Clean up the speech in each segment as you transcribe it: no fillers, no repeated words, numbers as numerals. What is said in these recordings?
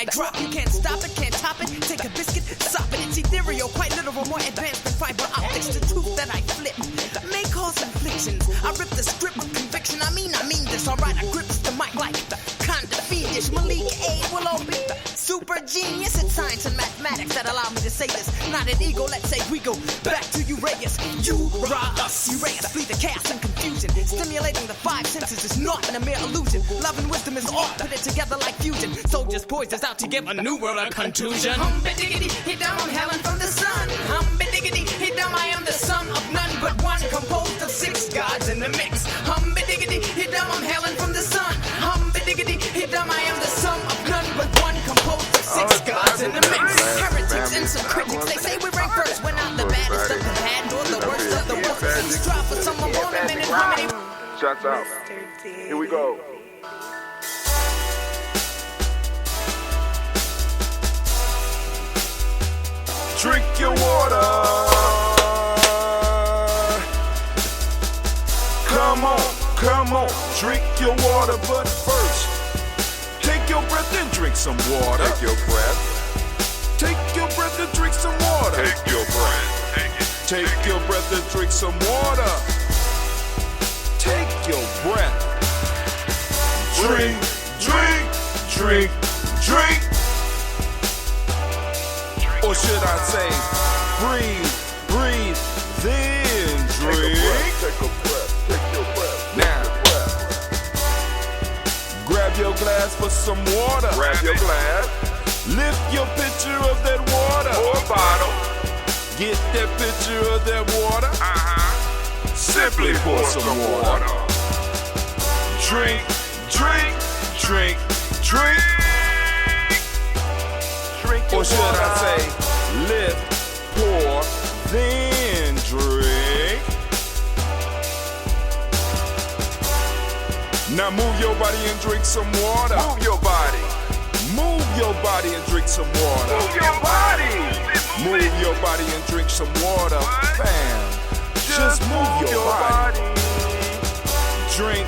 I drop. You can't stop it, can't top it. Take a biscuit, sop it. It's ethereal, quite literal, more advanced than fiber optics. The truth that I flip may cause inflictions. I rip the script with conviction. I mean this. Alright, I grips the mic like the kind of fiendish. Malik A will all be super genius. It's science and mathematics that allow me to say this. Not an ego, let's say we go back to Uraeus. You rob us, Uraeus, flee the chaos and confusion. Stimulating the five senses is not a mere illusion. Love and wisdom is all put it together like fusion. Soldiers poised us out to give a new world a contusion. Hum-ba-diggity, hit down on Helen from the sun. Hum-ba-diggity, hit down, I am the son of none but one, composed of 6 gods in the mix. Hum-ba-diggity, hit down on Helen from the sun. Hum-ba-diggity, hit down, I am the son of none but one, composed of 6 gods in the mix. Heretics and some critics, they say we rank first. We're not the baddest of the bad, nor the worst of the worst. We strive for someone born a minute harmony. Shots out. Here we go. Drink your water. Come on, drink your water, but first, take your breath and drink some water. Take your breath. Take your breath and drink some water. Take your breath. Take your breath and drink some water. Take your breath. Drink, drink, drink, drink. Or should I say, breathe, breathe, then drink. Take a breath, take your breath. Now, grab your glass for some water. Grab your glass. Lift your pitcher of that water. Or bottle. Get that pitcher of that water. Simply pour some water. Drink, drink, drink, drink. Or should I say, lift, pour, then drink. Now move your body and drink some water. Move your body. Move your body and drink some water. Move your body. Move your body and drink some water. Fam, just move your body. Drink,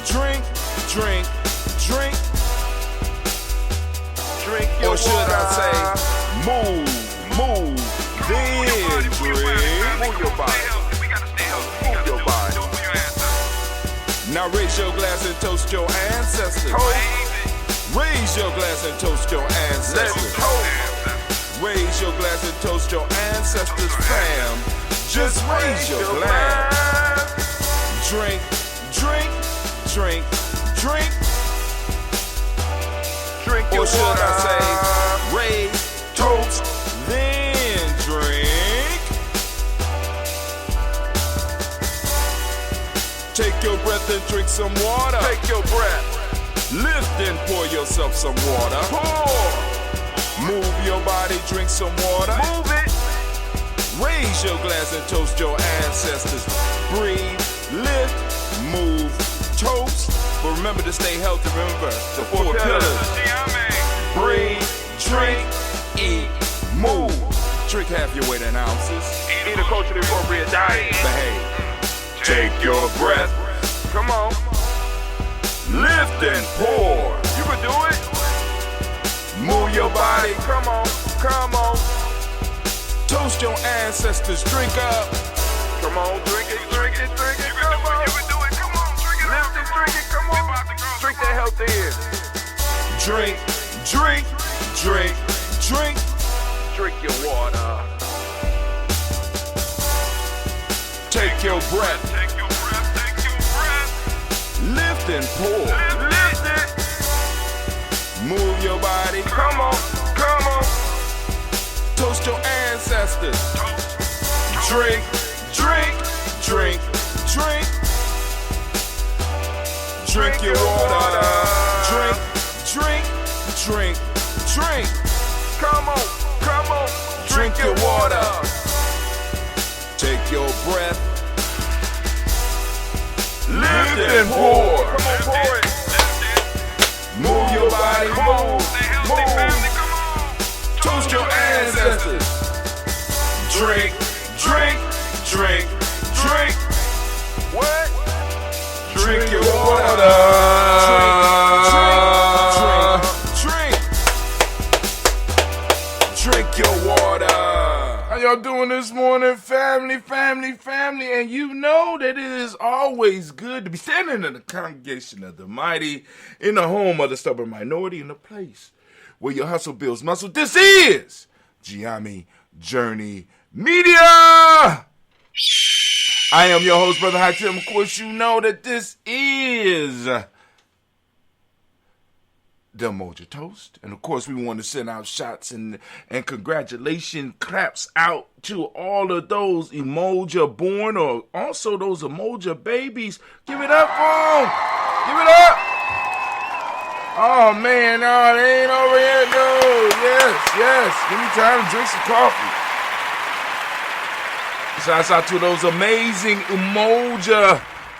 drink, drink, drink. Drink your or should water. I say, move, then drink. Move your body. Move your body. Now raise your glass and toast your ancestors. Raise your glass and toast your ancestors. Raise your glass and toast your ancestors, fam. Just raise your glass. Drink, drink, drink, drink. Drink your or should water. I say, raise, toast, then drink. Take your breath and drink some water. Take your breath. Lift and pour yourself some water. Pour. Move your body, drink some water. Move it. Raise your glass and toast your ancestors. Breathe, lift, move, toast. But remember to stay healthy. Remember the 4 pillars. Breathe, drink, eat, move. Drink half your weight in ounces. Eat a culturally appropriate diet. Behave. Take your breath. Come on. Lift and pour. You can do it. Move your body. Come on. Come on. Toast your ancestors. Drink up. Come on. Drink it. Drink it. Drink it. Come on. You can do it. Come on. Drink it. Lift and drink it. Come on. Drink that health in. Drink. Drink. Drink. Drink. Drink your water. Take your breath. Take your breath. Take your breath. Lift and pour. Lift it. Move your body. Come on. Come on. Toast your ancestors. Drink. Drink. Drink. Drink. Drink your water. Drink. Drink. Drink. Drink. Come on. Come on. Drink your water. Take your breath. Lift and pour. Come on, pour it. Move your body. Move. Move. Toast your ancestors. Drink. Drink. Drink. Drink. What? Drink your water. Drink. Drink. Drink. Drink. Drink your water. How y'all doing this morning, family? And you know that it is always good to be standing in the congregation of the mighty, in the home of the stubborn minority, in the place where your hustle builds muscle. This is Gye-Nyame Journey Media. I am your host, Brother High Tim. Of course, you know that this is the Umoja Toast. And of course, we want to send out shots and congratulation claps out to all of those Umoja born or also those Umoja babies. Give it up for them. Give it up. Oh, man. No, they ain't over here. No. Yes. Give me time to drink some coffee. Shouts out to those amazing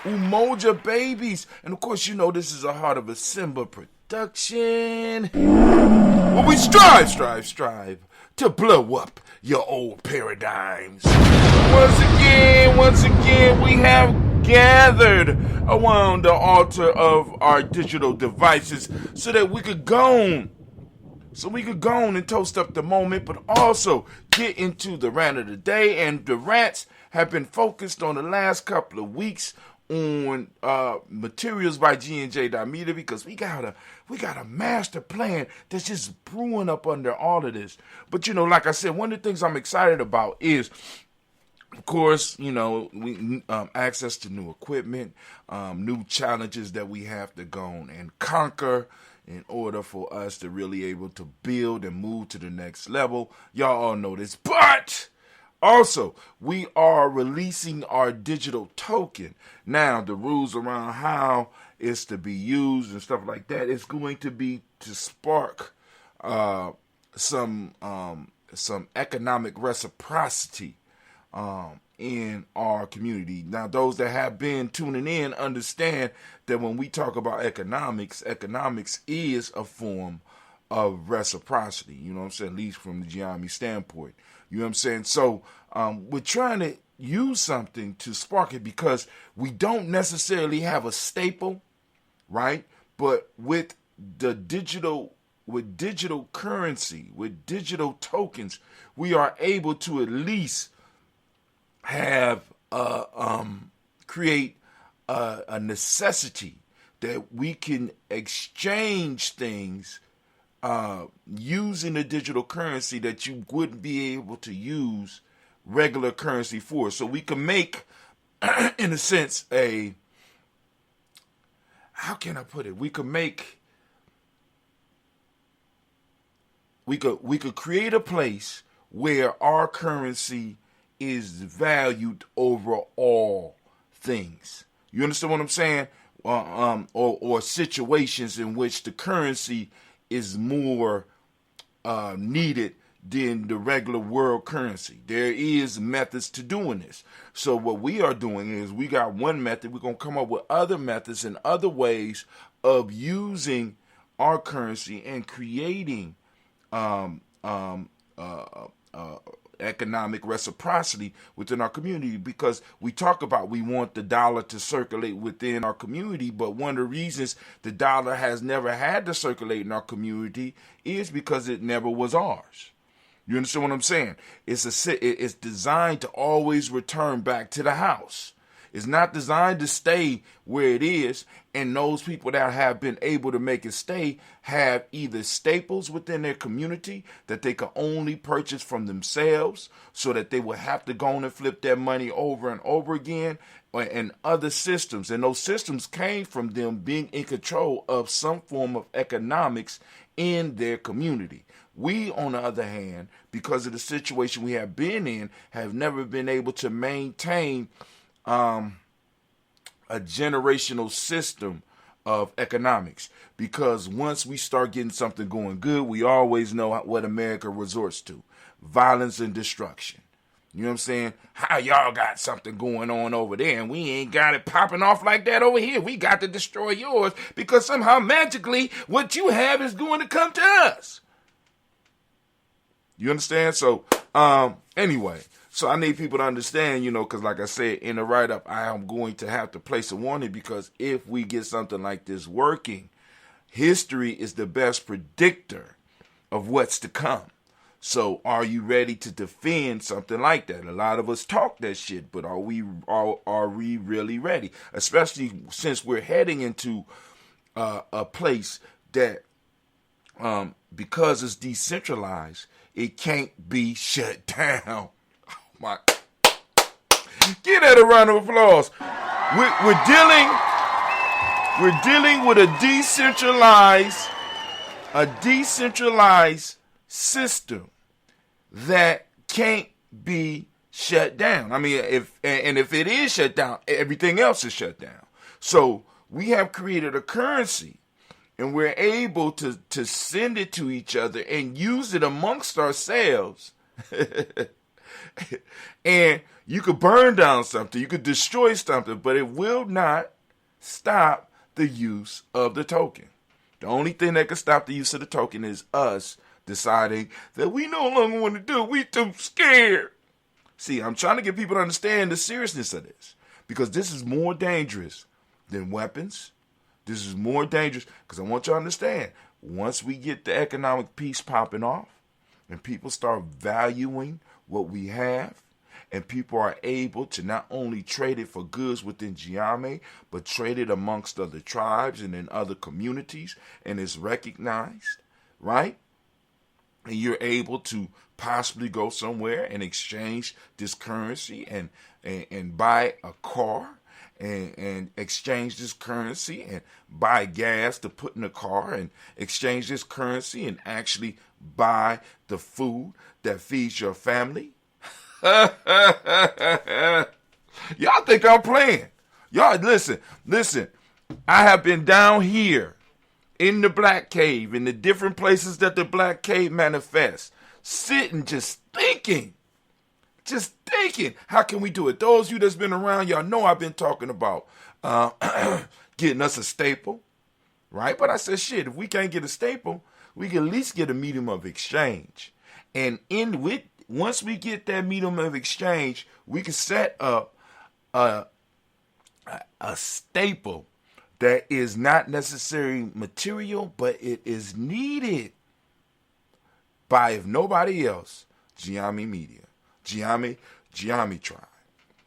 Umoja babies. And of course, you know this is a Heart of a Simba production. Well, we strive to blow up your old paradigms. Once again, we have gathered around the altar of our digital devices so that we could go on and toast up the moment, but also get into the rant of the day. And the rants have been focused on the last couple of weeks on materials by Gye-Nyame, because we got a master plan that's just brewing up under all of this. But you know, like I said, one of the things I'm excited about is, of course, you know, we access to new equipment, new challenges that we have to go on and conquer in order for us to really able to build and move to the next level. Y'all all know this, but also, we are releasing our digital token. Now, the rules around how it's to be used and stuff like that is going to be to spark some economic reciprocity in our community. Now, those that have been tuning in understand that when we talk about economics is a form of reciprocity. You know what I'm saying? At least from the Gye-Nyame standpoint. You know what I'm saying? So we're trying to use something to spark it because we don't necessarily have a staple, right? But with digital currency, with digital tokens, we are able to at least have create a necessity that we can exchange things using a digital currency that you wouldn't be able to use regular currency for. So we can make, in a sense, how can I put it? We could create a place where our currency is valued over all things. You understand what I'm saying? Or situations in which the currency is more needed than the regular world currency. There is methods to doing this. So what we are doing is we got one method. We're going to come up with other methods and other ways of using our currency and creating economic reciprocity within our community, because we talk about we want the dollar to circulate within our community, but one of the reasons the dollar has never had to circulate in our community is because it never was ours. You understand what I'm saying? It's designed to always return back to the house. It's not designed to stay where it is, and those people that have been able to make it stay have either staples within their community that they can only purchase from themselves, so that they will have to go on and flip their money over and over again, and other systems. And those systems came from them being in control of some form of economics in their community. We, on the other hand, because of the situation we have been in, have never been able to maintain a generational system of economics, because once we start getting something going good, we always know what America resorts to: violence and destruction. You know what I'm saying? How y'all got something going on over there and we ain't got it popping off like that over here? We got to destroy yours because somehow magically what you have is going to come to us. You understand? So anyway, so I need people to understand, because like I said, in the write-up, I am going to have to place a warning, because if we get something like this working, history is the best predictor of what's to come. So are you ready to defend something like that? A lot of us talk that shit, but are we really ready? Especially since we're heading into a place that, because it's decentralized, it can't be shut down. Oh my! Give that a round of applause. We're dealing with a decentralized system that can't be shut down. I mean, if it is shut down, everything else is shut down. So we have created a currency, and we're able to send it to each other and use it amongst ourselves. And you could burn down something, you could destroy something, but it will not stop the use of the token. The only thing that can stop the use of the token is us deciding that we no longer want to do it. We too scared. See, I'm trying to get people to understand the seriousness of this, because this is more dangerous than weapons. This is more dangerous because I want you to understand, once we get the economic piece popping off and people start valuing what we have, and people are able to not only trade it for goods within Gye-Nyame, but trade it amongst other tribes and in other communities, and it's recognized, right? And you're able to possibly go somewhere and exchange this currency and buy a car and exchange this currency and buy gas to put in the car and exchange this currency and actually buy the food that feeds your family. Y'all think I'm playing. Y'all, listen. I have been down here in the Black Cave, in the different places that the Black Cave manifests, sitting just thinking, how can we do it? Those of you that's been around, y'all know I've been talking about getting us a staple, right? But I said, shit, if we can't get a staple, we can at least get a medium of exchange. And once we get that medium of exchange, we can set up a staple that is not necessarily material, but it is needed by, if nobody else, Gye-Nyame Media, Gye-Nyame Tribe.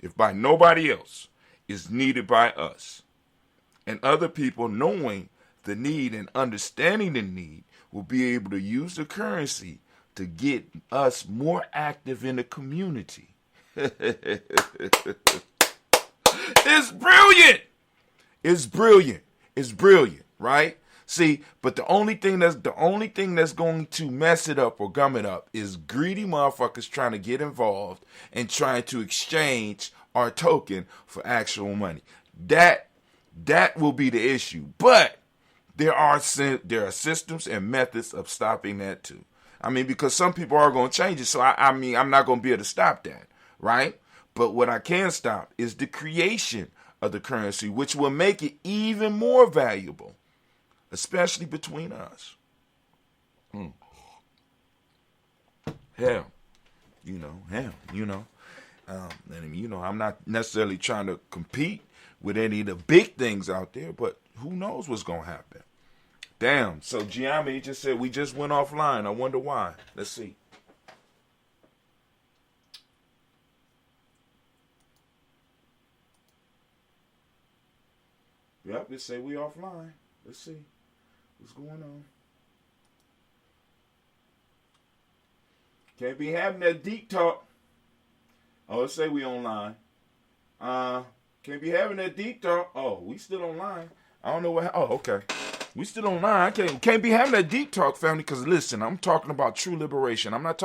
If by nobody else, is needed by us. And other people knowing the need and understanding the need will be able to use the currency to get us more active in the community. It's brilliant. It's brilliant, right? See, but the only thing that's going to mess it up or gum it up is greedy motherfuckers trying to get involved and trying to exchange our token for actual money. That will be the issue. But there are systems and methods of stopping that too. I mean, because some people are going to change it. So, I'm not going to be able to stop that, right? But what I can stop is the creation of the currency, which will make it even more valuable, especially between us. Hell, I'm not necessarily trying to compete with any of the big things out there, but who knows what's going to happen. Damn, so Gye-Nyame just said we just went offline. I wonder why. Let's see. Yep, it say we offline. Let's see what's going on. Can't be having that deep talk. Oh, it say we online. Can't be having that deep talk. Oh, we still online. I don't know what. Oh, okay. We still online. I can't be having that deep talk, family, because listen, I'm talking about true liberation. I'm not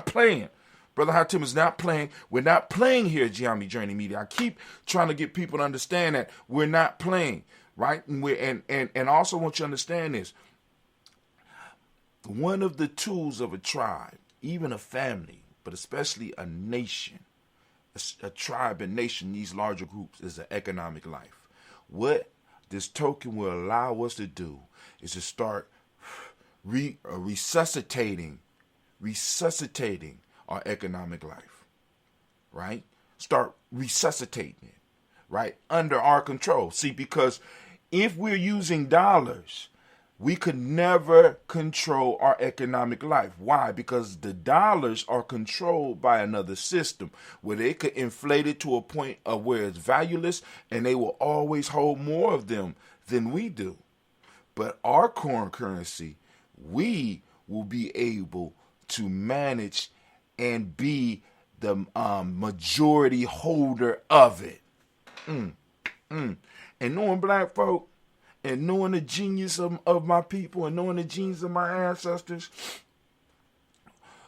playing. Brother Hatim is not playing. We're not playing here at Gye-Nyame Journey Media. I keep trying to get people to understand that we're not playing, right? And also want you to understand this. One of the tools of a tribe, even a family, but especially a nation, a tribe and nation, these larger groups, is an economic life. What this token will allow us to do is to start resuscitating our economic life, right? Start resuscitating it, right? Under our control. See, because if we're using dollars, we could never control our economic life. Why? Because the dollars are controlled by another system where they could inflate it to a point of where it's valueless, and they will always hold more of them than we do. But our core currency, we will be able to manage and be the majority holder of it. And knowing black folk, and knowing the genius of my people, and knowing the genius of my ancestors,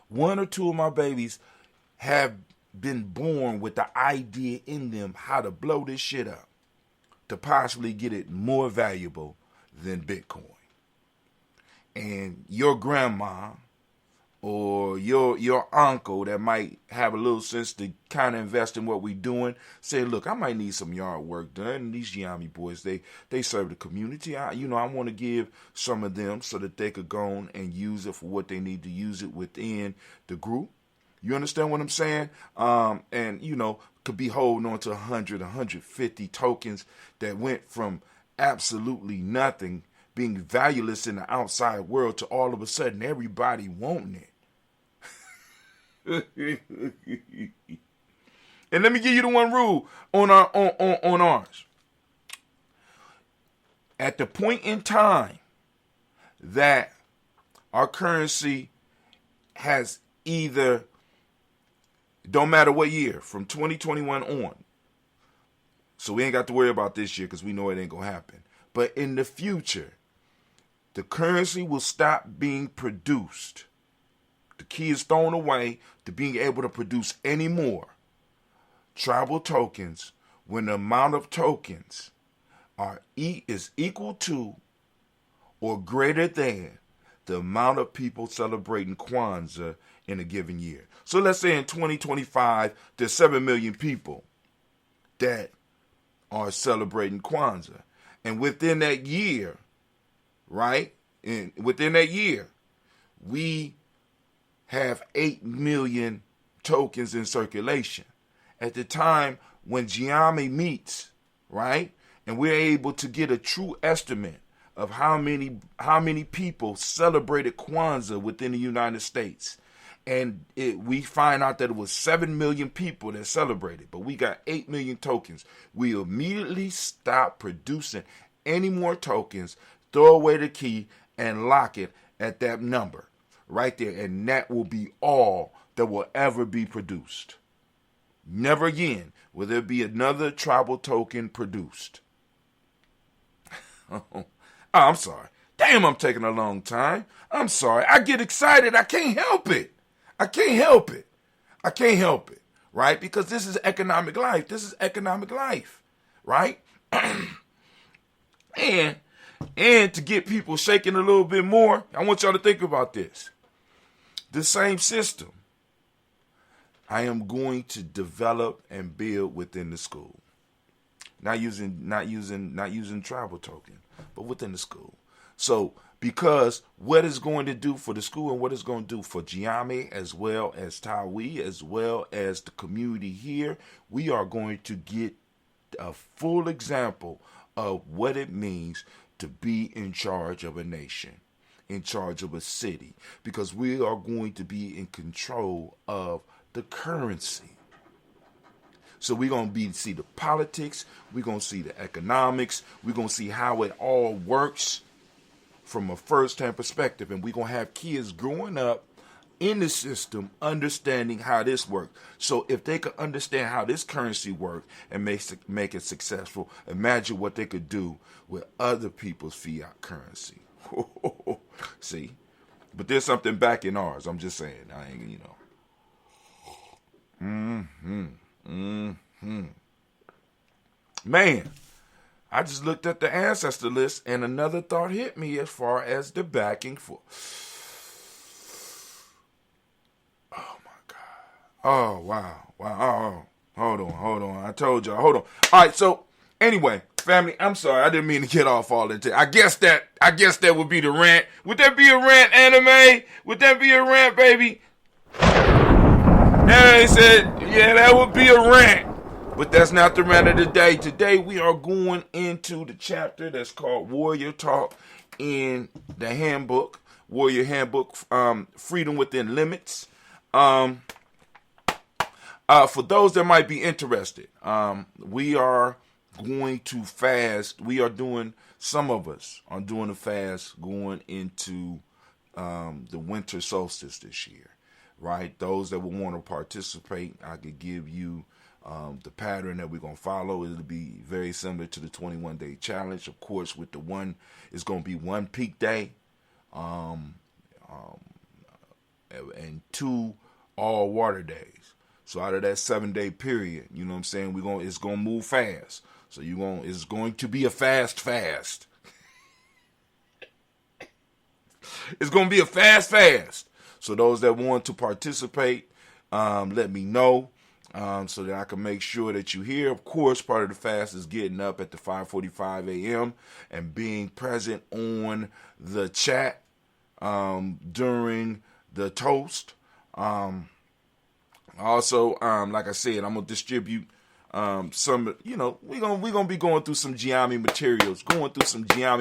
one or two of my babies have been born with the idea in them how to blow this shit up to possibly get it more valuable than Bitcoin. And your grandma or your uncle that might have a little sense to kind of invest in what we're doing, say, look, I might need some yard work done. And these Gye-Nyame boys, they serve the community. I want to give some of them so that they could go on and use it for what they need to use it within the group. You understand what I'm saying? And, could be holding on to 100, 150 tokens that went from absolutely nothing, being valueless in the outside world, to all of a sudden everybody wanting it. And let me give you the one rule on ours. At the point in time that our currency has either, don't matter what year, from 2021 on, so we ain't got to worry about this year because we know it ain't going to happen. But in the future, the currency will stop being produced. The key is thrown away to being able to produce any more tribal tokens when the amount of tokens is equal to or greater than the amount of people celebrating Kwanzaa in a given year. So let's say in 2025, there's 7 million people that are celebrating Kwanzaa. And within that year, right? And within that year, we have 8 million tokens in circulation. At the time when Gye-Nyame meets, right? And we're able to get a true estimate of how many people celebrated Kwanzaa within the United States. And we find out that it was 7 million people that celebrated, but we got 8 million tokens. We immediately stop producing any more tokens, throw away the key, and lock it at that number right there. And that will be all that will ever be produced. Never again will there be another tribal token produced. Oh, I'm sorry. Damn, I'm taking a long time. I'm sorry. I get excited. I can't help it. Right? Because this is economic life. Right? And to get people shaking a little bit more, I want y'all to think about this. The same system I am going to develop and build within the school. Not using tribal token, but within the school. So, because what it's going to do for the school and what it's going to do for Gye-Nyame as well as Tawi, as well as the community here, we are going to get a full example of what it means to be in charge of a nation, in charge of a city, because we are going to be in control of the currency. So we're going to see the politics, we're going to see the economics, we're going to see how it all works from a first-hand perspective, and we're going to have kids growing up in the system understanding how this works. So if they could understand how this currency works and make it successful, imagine what they could do with other people's fiat currency. See? But there's something back in ours. I'm just saying. I ain't, Man, I just looked at the ancestor list and another thought hit me as far as the backing for. Oh my God. Oh, wow. Oh, hold on. I told y'all. Hold on. All right. So anyway, family, I'm sorry. I didn't mean to get off all that. I guess that would be the rant. Would that be a rant, anime? Would that be a rant, baby? And they said, yeah, that would be a rant. But that's not the rant of the day. Today we are going into the chapter that's called Warrior Talk. in the handbook, Warrior Handbook, Freedom Within Limits. For those that might be interested, we are going to fast. Some of us are doing a fast going into the winter solstice this year, right? Those that will want to participate, I could give you the pattern that we're going to follow. It'll be very similar to the 21-day challenge. Of course, with the one, it's going to be one peak day and 2 all water days. So out of that 7-day period, you know what I'm saying, it's going to move fast. So it's going to be a fast. It's going to be a fast. So those that want to participate, let me know so that I can make sure that you're here. Of course, part of the fast is getting up at the 5:45 a.m. and being present on the chat during the toast. Also, like I said, I'm going to distribute some, we're gonna be going through some Gye-Nyame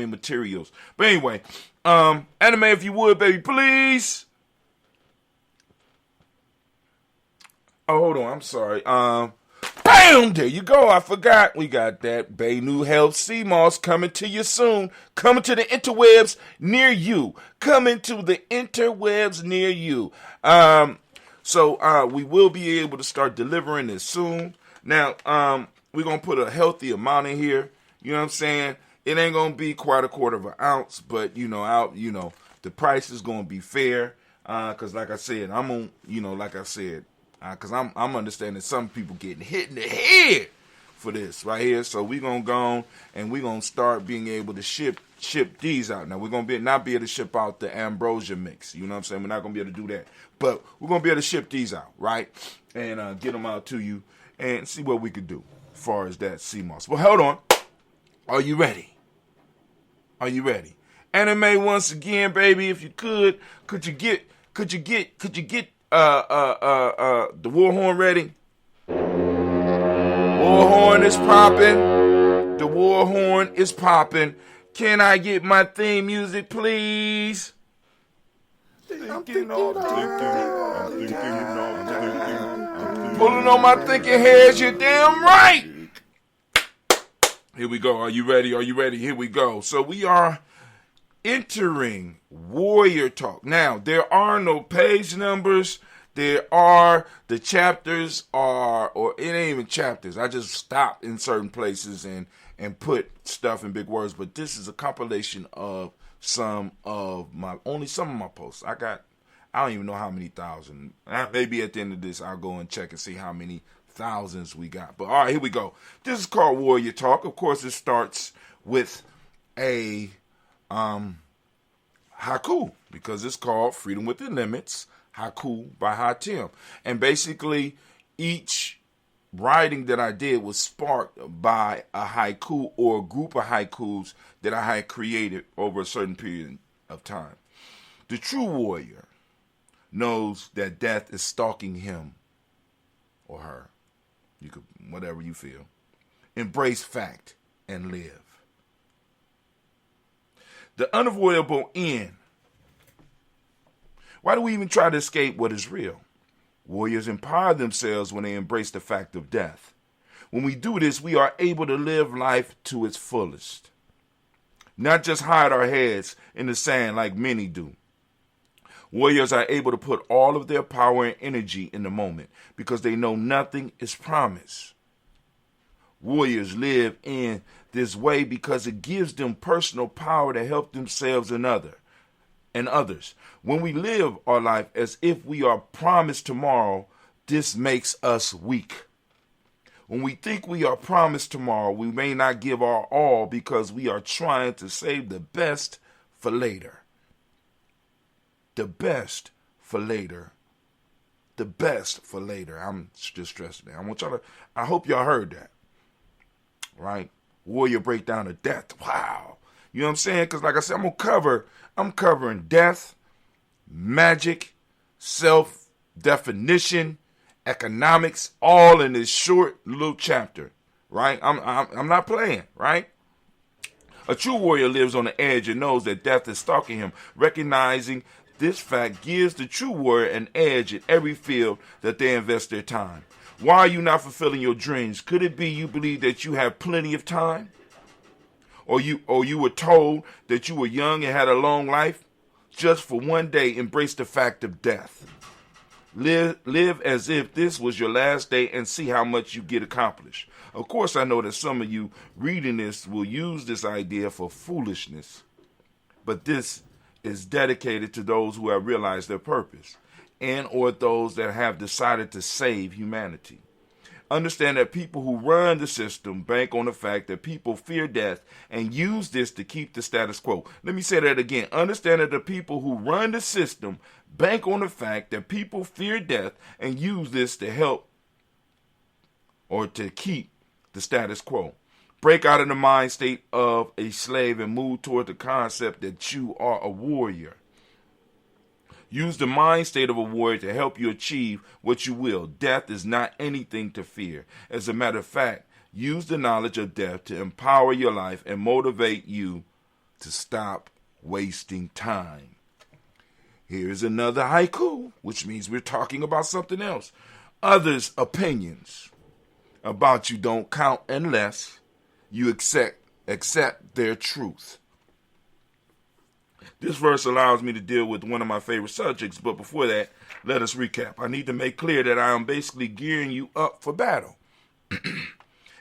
materials. But anyway, anime, if you would, baby, please. Oh, hold on, I'm sorry. Bam! There you go. I forgot. We got that Baynu Health Sea Moss coming to you soon. Coming to the interwebs near you. So we will be able to start delivering this soon. Now, we're going to put a healthy amount in here. You know what I'm saying? It ain't going to be quite a quarter of an ounce, but, the price is going to be fair. Because like I said, because I'm understanding some people getting hit in the head for this right here. So we're going to go on and we're going to start being able to ship these out. Now, we're going to not be able to ship out the ambrosia mix. You know what I'm saying? We're not going to be able to do that. But we're going to be able to ship these out, right? And get them out to you and see what we could do as far as that sea moss. Well, hold on. Are you ready? Anime, once again, baby, if you could you get the war horn ready? War horn is popping. The war horn is popping. Can I get my theme music, please? Pulling on my thinking heads, you're damn right. Here we go. Are you ready? Here we go. So we are entering Warrior Talk. Now, there are no page numbers. The chapters or it ain't even chapters. I just stop in certain places and put stuff in big words. But this is a compilation of some of my posts. I don't even know how many thousand. Maybe at the end of this, I'll go and check and see how many thousands we got. But all right, here we go. This is called Warrior Talk. Of course, it starts with a haiku because it's called Freedom Within Limits, haiku by Hatim. And basically, each writing that I did was sparked by a haiku or a group of haikus that I had created over a certain period of time. The true warrior knows that death is stalking him or her. You could, whatever you feel. Embrace fact and live. The unavoidable end. Why do we even try to escape what is real? Warriors empower themselves when they embrace the fact of death. When we do this, we are able to live life to its fullest. Not just hide our heads in the sand like many do. Warriors are able to put all of their power and energy in the moment because they know nothing is promised. Warriors live in this way because it gives them personal power to help themselves and others. When we live our life as if we are promised tomorrow, this makes us weak. When we think we are promised tomorrow, we may not give our all because we are trying to save the best for later. The best for later. The best for later. I'm just stressing that. I hope y'all heard that. Right? Warrior breakdown of death. Wow. You know what I'm saying? Because like I said, I'm covering death, magic, self-definition, economics, all in this short little chapter. Right? I'm not playing, right? A true warrior lives on the edge and knows that death is stalking him. Recognizing this fact gives the true warrior an edge in every field that they invest their time. Why are you not fulfilling your dreams? Could it be you believe that you have plenty of time? Or you were told that you were young and had a long life? Just for one day, embrace the fact of death. Live as if this was your last day and see how much you get accomplished. Of course, I know that some of you reading this will use this idea for foolishness, but this is dedicated to those who have realized their purpose and or those that have decided to save humanity. Understand that people who run the system bank on the fact that people fear death and use this to keep the status quo. Let me say that again. Understand that the people who run the system bank on the fact that people fear death and use this to help or to keep the status quo. Break out of the mind state of a slave and move toward the concept that you are a warrior. Use the mind state of a warrior to help you achieve what you will. Death is not anything to fear. As a matter of fact, use the knowledge of death to empower your life and motivate you to stop wasting time. Here's another haiku, which means we're talking about something else. Others' opinions about you don't count unless you accept their truth. This verse allows me to deal with one of my favorite subjects, but before that, let us recap. I need to make clear that I am basically gearing you up for battle.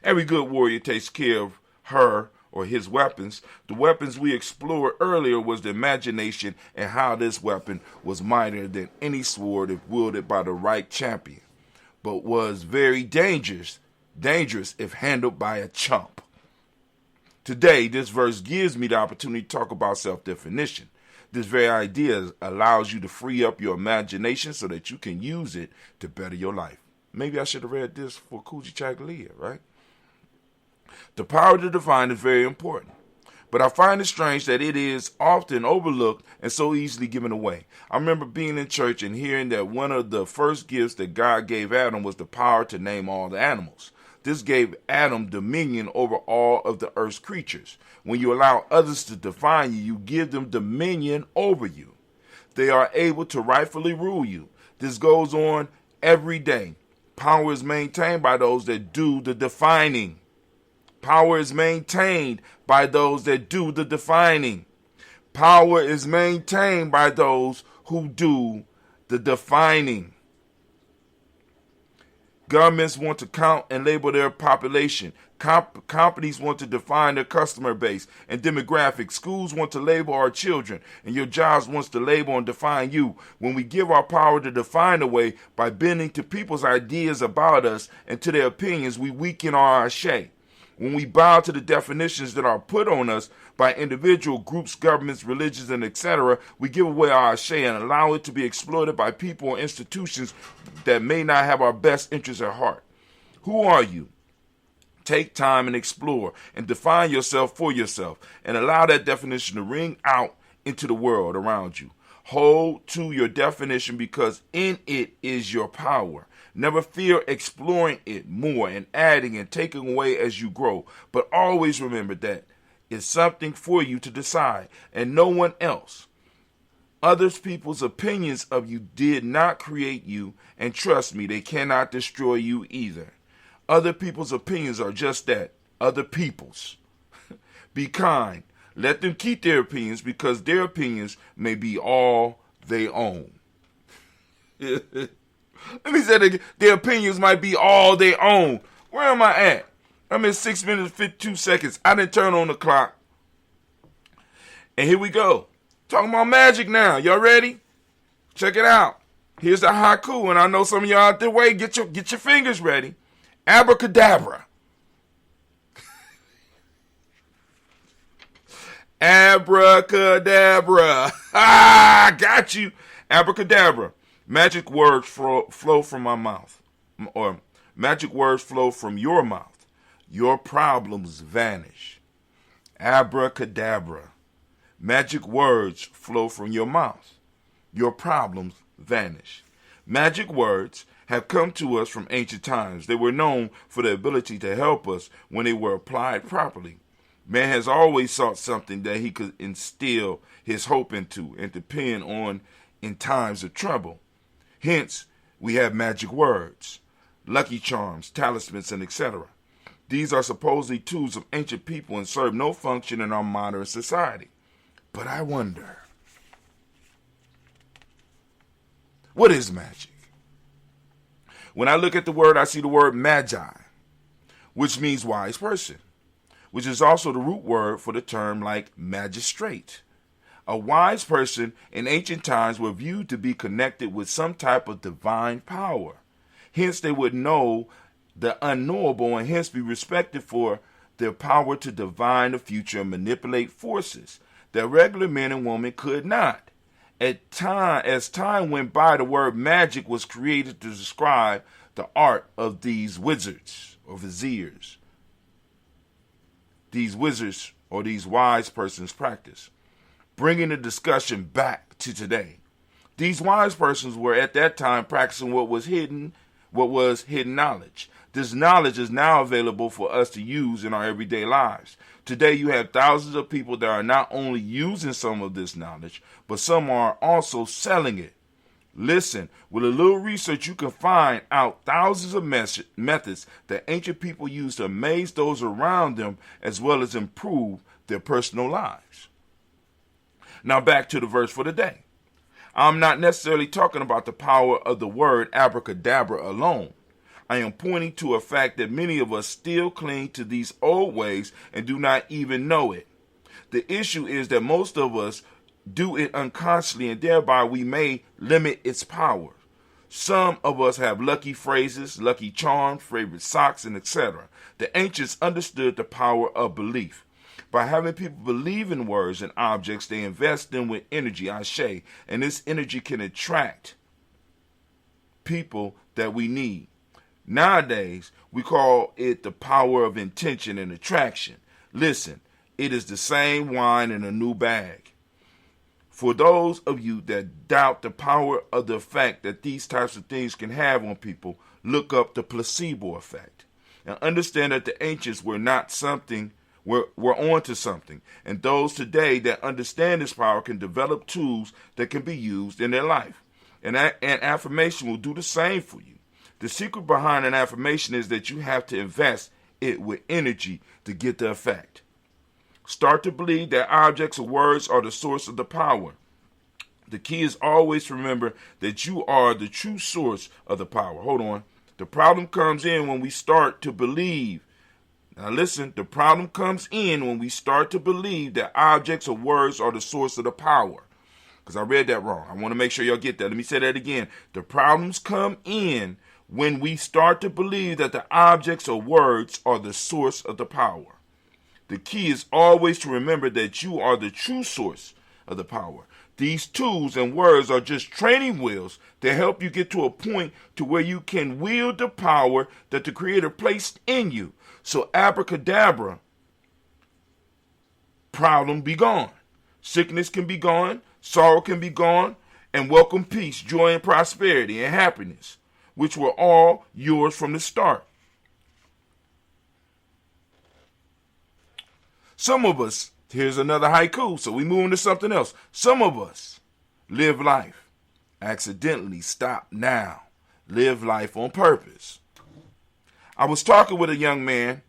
Every good warrior takes care of her or his weapons. The weapons we explored earlier was the imagination and how this weapon was mightier than any sword if wielded by the right champion, but was very dangerous if handled by a chump. Today, this verse gives me the opportunity to talk about self-definition. This very idea allows you to free up your imagination so that you can use it to better your life. Maybe I should have read this for Kuji Chagalia, right? The power to define is very important, but I find it strange that it is often overlooked and so easily given away. I remember being in church and hearing that one of the first gifts that God gave Adam was the power to name all the animals. This gave Adam dominion over all of the earth's creatures. When you allow others to define you, you give them dominion over you. They are able to rightfully rule you. This goes on every day. Power is maintained by those that do the defining. Power is maintained by those that do the defining. Power is maintained by those who do the defining. Governments want to count and label their population. Companies want to define their customer base and demographics. Schools want to label our children, and your jobs wants to label and define you. When we give our power to define away by bending to people's ideas about us and to their opinions, we weaken our ashe. When we bow to the definitions that are put on us by individual groups, governments, religions, and etc., we give away our ashe and allow it to be exploited by people or institutions that may not have our best interests at heart. Who are you? Take time and explore and define yourself for yourself and allow that definition to ring out into the world around you. Hold to your definition because in it is your power. Never fear exploring it more and adding and taking away as you grow. But always remember that it's something for you to decide and no one else. Others people's opinions of you did not create you, and trust me, they cannot destroy you either. Other people's opinions are just that, other people's. Be kind. Let them keep their opinions because their opinions may be all they own. Let me say that again. Their opinions might be all they own. Where am I at? I'm in 6 minutes, 52 seconds. I didn't turn on the clock. And here we go. Talking about magic now. Y'all ready? Check it out. Here's the haiku, and I know some of y'all out there, wait, get your fingers ready. Abracadabra. Abracadabra. Got you. Abracadabra. Magic words flow from my mouth. Or magic words flow from your mouth. Your problems vanish. Abracadabra. Magic words flow from your mouth. Your problems vanish. Magic words have come to us from ancient times. They were known for their ability to help us when they were applied properly. Man has always sought something that he could instill his hope into and depend on in times of trouble. Hence, we have magic words, lucky charms, talismans, and etc. These are supposedly tools of ancient people and serve no function in our modern society. But I wonder, what is magic? When I look at the word, I see the word magi, which means wise person, which is also the root word for the term like magistrate. A wise person in ancient times were viewed to be connected with some type of divine power. Hence, they would know the unknowable and hence be respected for their power to divine the future and manipulate forces that regular men and women could not. As time went by, the word magic was created to describe the art of these wizards or viziers. These wizards or these wise persons practice, bringing the discussion back to today. These wise persons were at that time practicing what was hidden knowledge. This knowledge is now available for us to use in our everyday lives. Today you have thousands of people that are not only using some of this knowledge, but some are also selling it. Listen, with a little research, you can find out thousands of methods that ancient people used to amaze those around them as well as improve their personal lives. Now back to the verse for the day. I'm not necessarily talking about the power of the word abracadabra alone. I am pointing to a fact that many of us still cling to these old ways and do not even know it. The issue is that most of us do it unconsciously, and thereby we may limit its power. Some of us have lucky phrases, lucky charms, favorite socks, and etc. The ancients understood the power of belief. By having people believe in words and objects, they invest them with energy, ashe, and this energy can attract people that we need. Nowadays, we call it the power of intention and attraction. Listen, it is the same wine in a new bag. For those of you that doubt the power of the effect that these types of things can have on people, look up the placebo effect. And understand that the ancients were onto something. And those today that understand this power can develop tools that can be used in their life. And affirmation will do the same for you. The secret behind an affirmation is that you have to invest it with energy to get the effect. Start to believe that objects or words are the source of the power. The key is always to remember that you are the true source of the power. Hold on. The problem comes in when we start to believe. Now listen, the problem comes in when we start to believe that objects or words are the source of the power. Because I read that wrong. I want to make sure y'all get that. Let me say that again. The problems come in when we start to believe that the objects or words are the source of the power. The key is always to remember that you are the true source of the power. These tools and words are just training wheels that help you get to a point to where you can wield the power that the Creator placed in you. So abracadabra, problem be gone. Sickness can be gone, sorrow can be gone, and welcome peace, joy, and prosperity, and happiness, which were all yours from the start. Some of us, here's another haiku, so we move into something else. Some of us live life, accidentally stop now, live life on purpose. I was talking with a young man,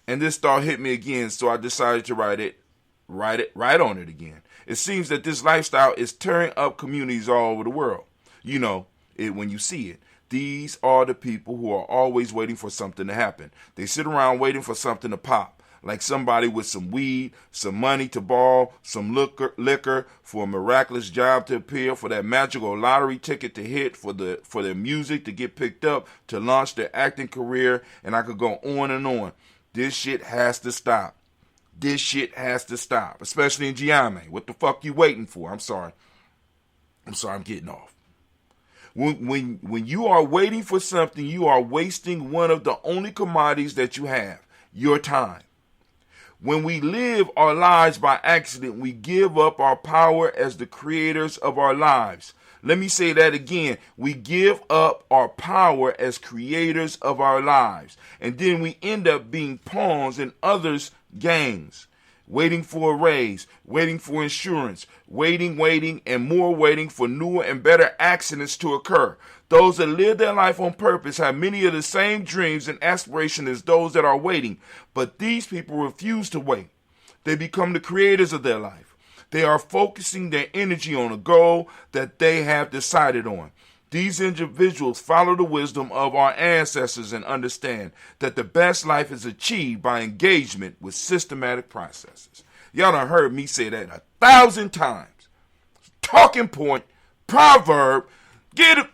and this thought hit me again, so I decided to write on it again. It seems that this lifestyle is tearing up communities all over the world. You know it when you see it. These are the people who are always waiting for something to happen. They sit around waiting for something to pop. Like somebody with some weed, some money to borrow, some liquor for a miraculous job to appear, for that magical lottery ticket to hit, for their music to get picked up, to launch their acting career, and I could go on and on. This shit has to stop. This shit has to stop, especially in Gye-Nyame. What the fuck you waiting for? I'm sorry, I'm getting off. When you are waiting for something, you are wasting one of the only commodities that you have, your time. When we live our lives by accident, we give up our power as the creators of our lives. Let me say that again. We give up our power as creators of our lives. And then we end up being pawns in others' games. waiting for a raise, waiting for insurance, waiting, and more waiting for newer and better accidents to occur. Those that live their life on purpose have many of the same dreams and aspirations as those that are waiting, but these people refuse to wait. They become the creators of their life. They are focusing their energy on a goal that they have decided on. These individuals follow the wisdom of our ancestors and understand that the best life is achieved by engagement with systematic processes. Y'all done heard me say that 1,000 times. Talking point, proverb, get it.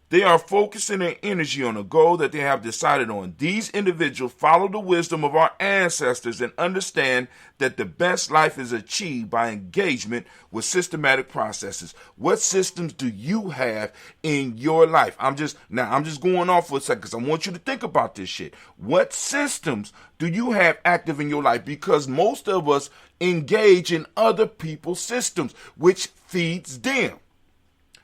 They are focusing their energy on a goal that they have decided on. These individuals follow the wisdom of our ancestors and understand that the best life is achieved by engagement with systematic processes. What systems do you have in your life? I'm just going off for a second because I want you to think about this shit. What systems do you have active in your life? Because most of us engage in other people's systems, which feeds them.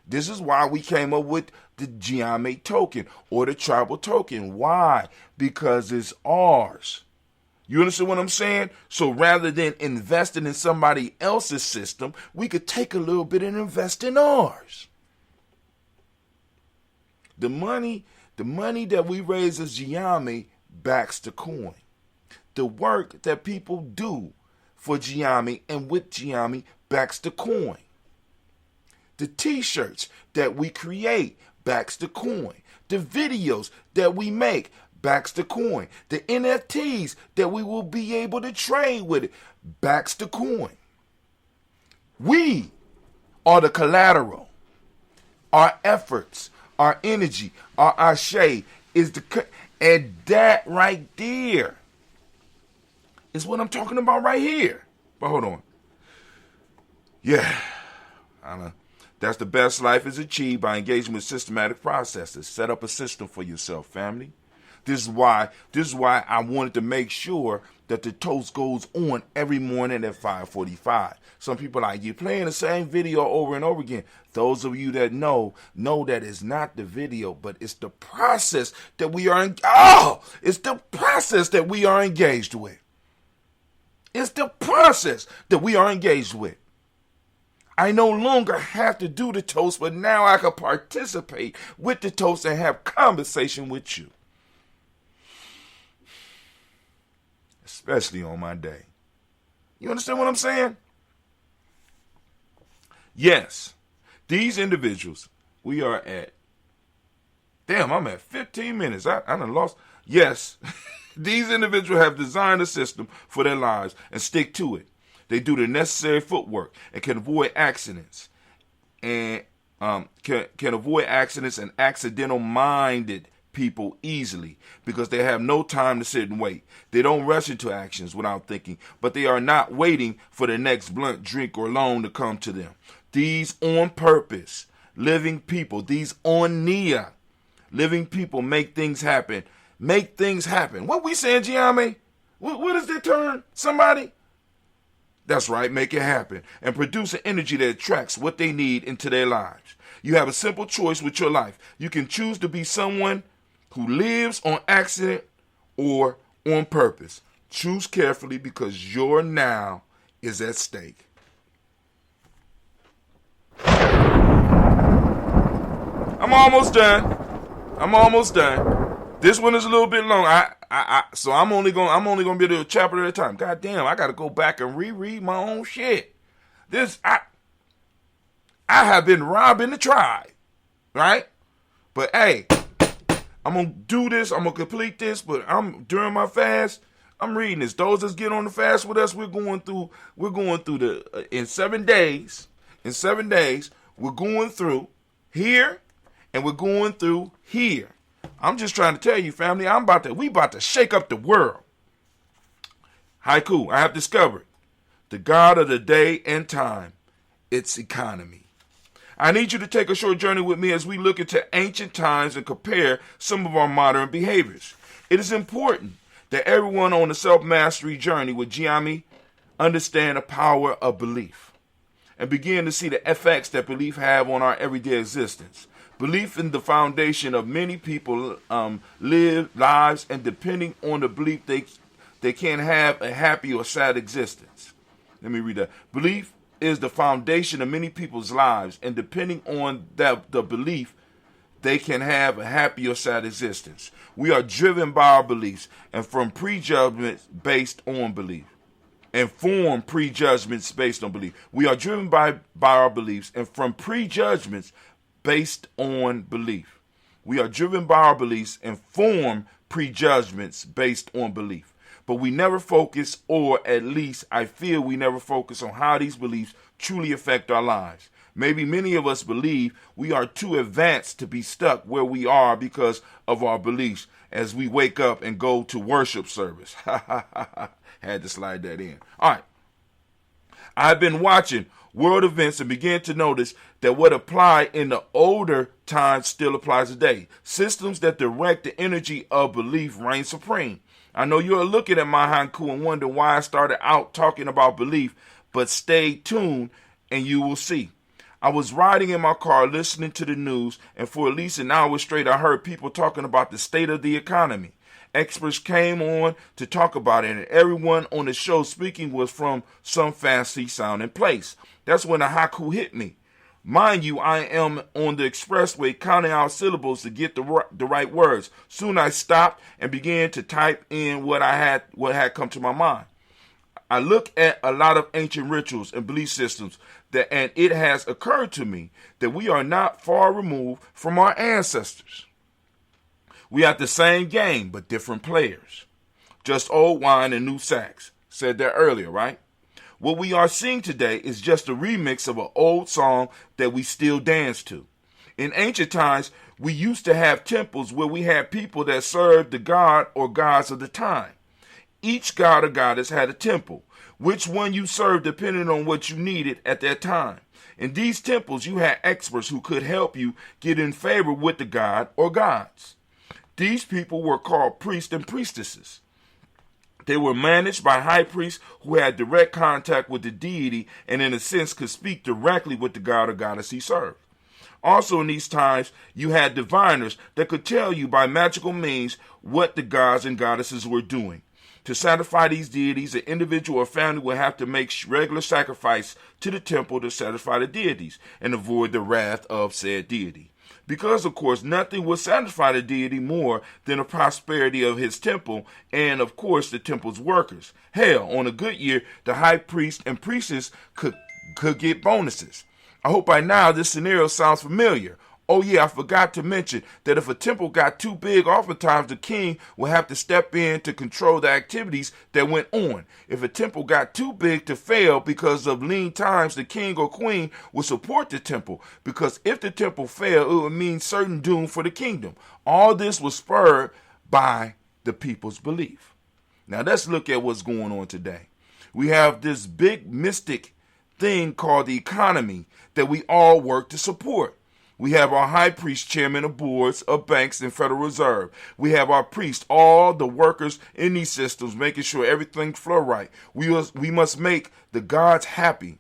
This is why we came up with the Gye-Nyame token or the tribal token. Why? Because it's ours. You understand what I'm saying? So rather than investing in somebody else's system, we could take a little bit and invest in ours. The money that we raise as Gye-Nyame backs the coin. The work that people do for Gye-Nyame and with Gye-Nyame backs the coin. The t-shirts that we create backs the coin. The videos that we make backs the coin. The NFTs that we will be able to trade with it backs the coin. We are the collateral. Our efforts, our energy, our ashe is and that right there is what I'm talking about right here. But hold on. Yeah, I know. That's the best life is achieved by engaging with systematic processes. Set up a system for yourself, family. This is why I wanted to make sure that the toast goes on every morning at 5:45. Some people are like, you're playing the same video over and over again. Those of you that know that it's not the video, but it's the process that we are it's the process that we are engaged with. It's the process that we are engaged with. I no longer have to do the toast, but now I can participate with the toast and have conversation with you. Especially on my day. You understand what I'm saying? Yes, these individuals, we are at, I'm at 15 minutes. I done lost. Yes, these individuals have designed a system for their lives and stick to it. They do the necessary footwork and can avoid accidents and can avoid accidents and accidental-minded people easily because they have no time to sit and wait. They don't rush into actions without thinking, but they are not waiting for the next blunt, drink, or loan to come to them. These on purpose, living people, these on Nia, living people make things happen. Make things happen. What we saying, Gye-Nyame? What is that term? Somebody? That's right, make it happen and produce an energy that attracts what they need into their lives. You have a simple choice with your life. You can choose to be someone who lives on accident or on purpose. Choose carefully because your now is at stake. I'm almost done. This one is a little bit long. So I'm only gonna be able to do a chapter at a time. God damn, I gotta go back and reread my own shit. I have been robbing the tribe, right? But hey, I'm gonna do this. I'm gonna complete this. But during my fast, I'm reading this. Those that get on the fast with us, we're going through in 7 days. In 7 days, we're going through here, and we're going through here. I'm just trying to tell you, family, we about to shake up the world. Haiku, I have discovered the God of the day and time, its economy. I need you to take a short journey with me as we look into ancient times and compare some of our modern behaviors. It is important that everyone on the self-mastery journey with Gye-Nyame understand the power of belief and begin to see the effects that belief have on our everyday existence. Belief in the foundation of many people live lives, and depending on the belief they can't have a happy or sad existence. Let me read that. Belief is the foundation of many people's lives, and depending on the belief, they can have a happy or sad existence. We are driven by our beliefs and from prejudgments based on belief. And form prejudgments based on belief. We are driven by our beliefs and from prejudgments based on belief. We are driven by our beliefs and form prejudgments based on belief. But we never focus, or at least I feel we never focus on how these beliefs truly affect our lives. Maybe many of us believe we are too advanced to be stuck where we are because of our beliefs as we wake up and go to worship service. Had to slide that in. All right. I've been watching world events and began to notice that what applied in the older times still applies today. Systems that direct the energy of belief reign supreme. I know you're looking at my haiku and wonder why I started out talking about belief, but stay tuned and you will see. I was riding in my car listening to the news, and for at least an hour straight I heard people talking about the state of the economy. Experts came on to talk about it, and everyone on the show speaking was from some fancy sounding place. That's when the haiku hit me. Mind you, I am on the expressway counting out syllables to get the right words. Soon I stopped and began to type in what had come to my mind. I look at a lot of ancient rituals and belief systems and it has occurred to me that we are not far removed from our ancestors. We have the same game, but different players. Just old wine and new sacks. Said that earlier, right? What we are seeing today is just a remix of an old song that we still dance to. In ancient times, we used to have temples where we had people that served the god or gods of the time. Each god or goddess had a temple. Which one you served depended on what you needed at that time. In these temples, you had experts who could help you get in favor with the god or gods. These people were called priests and priestesses. They were managed by high priests who had direct contact with the deity and in a sense could speak directly with the god or goddess he served. Also in these times, you had diviners that could tell you by magical means what the gods and goddesses were doing. To satisfy these deities, an individual or family would have to make regular sacrifice to the temple to satisfy the deities and avoid the wrath of said deity. Because, of course, nothing would satisfy the deity more than the prosperity of his temple and, of course, the temple's workers. Hell, on a good year, the high priest and priestess could get bonuses. I hope by now this scenario sounds familiar. Oh yeah, I forgot to mention that if a temple got too big, oftentimes the king would have to step in to control the activities that went on. If a temple got too big to fail because of lean times, the king or queen would support the temple, because if the temple failed, it would mean certain doom for the kingdom. All this was spurred by the people's belief. Now let's look at what's going on today. We have this big mystic thing called the economy that we all work to support. We have our high priest, chairman of boards of banks and Federal Reserve. We have our priests, all the workers in these systems, making sure everything flow right. We must make the gods happy,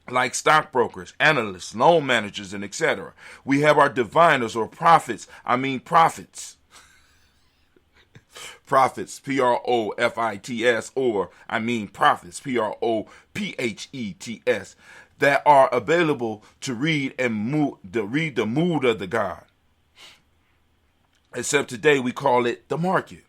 like stockbrokers, analysts, loan managers, and etc. We have our diviners or prophets. Prophets, P-R-O-F-I-T-S, or prophets, P-R-O-P-H-E-T-S. That are available to read the mood of the god. Except today we call it the market.